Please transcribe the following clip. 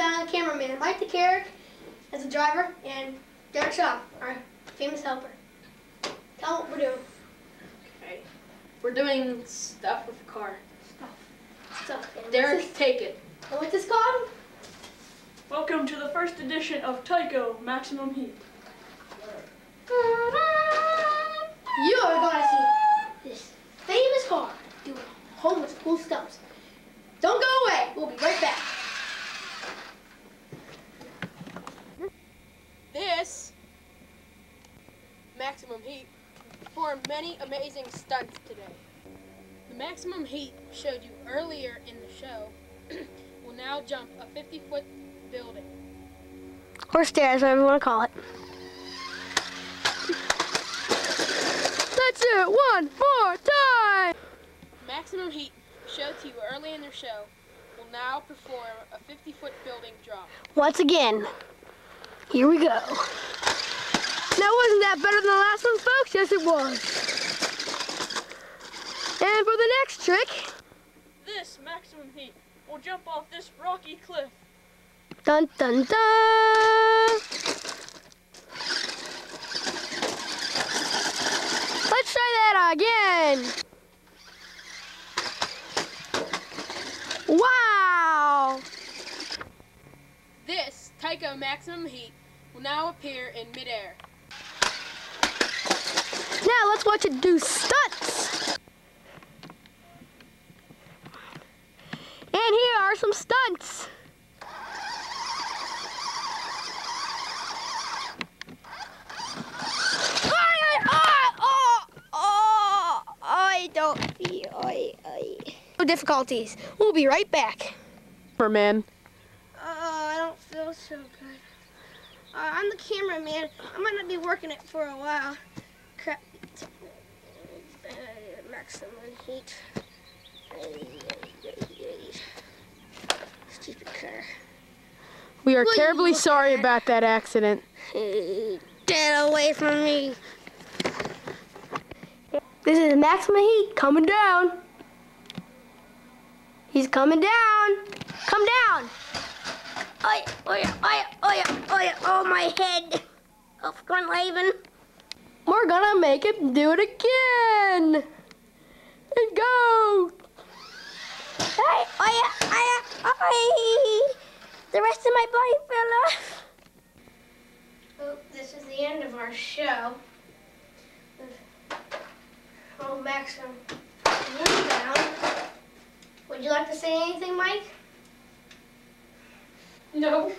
the cameraman, Mike the Carrick as the driver, and Derek Shaw, our famous helper. Tell them what we're doing. Okay. We're doing stuff with the car. Stuff. Derek, take it. And what's this called? Welcome to the first edition of Tyco Maximum Heat. You are going to see this famous car doing a whole bunch of cool stunts. Don't go away. We'll be right back. This Maximum Heat performed many amazing stunts today. The Maximum Heat showed you earlier in the show will now jump a 50-foot building. Or stairs, whatever you want to call it. Let's do it one more time! Maximum Heat showed to you early in their show will now perform a 50-foot building drop. Once again, here we go. Now, wasn't that better than the last one, folks? Yes, it was. And for the next trick, This Maximum Heat will jump off this rocky cliff. dun dun dun! Let's try that again. Wow! This Tyco Maximum Heat will now appear in midair. Now let's watch it do stunts. And here are some stunts. I don't feel no difficulties. We'll be right back. Man. I don't feel so good. I'm the cameraman. I might not be working it for a while. Crap. Maximum heat. Stupid car. We are terribly sorry about that accident. Get away from me. This is Maximum Heat coming down. He's coming down. Come down. Oh, my head. Oh, front Laven. We're gonna make him do it again. And go. The rest of my body fell off. Well, this is the end of our show. Oh, Maximum down. Would you like to say anything, Mike? No.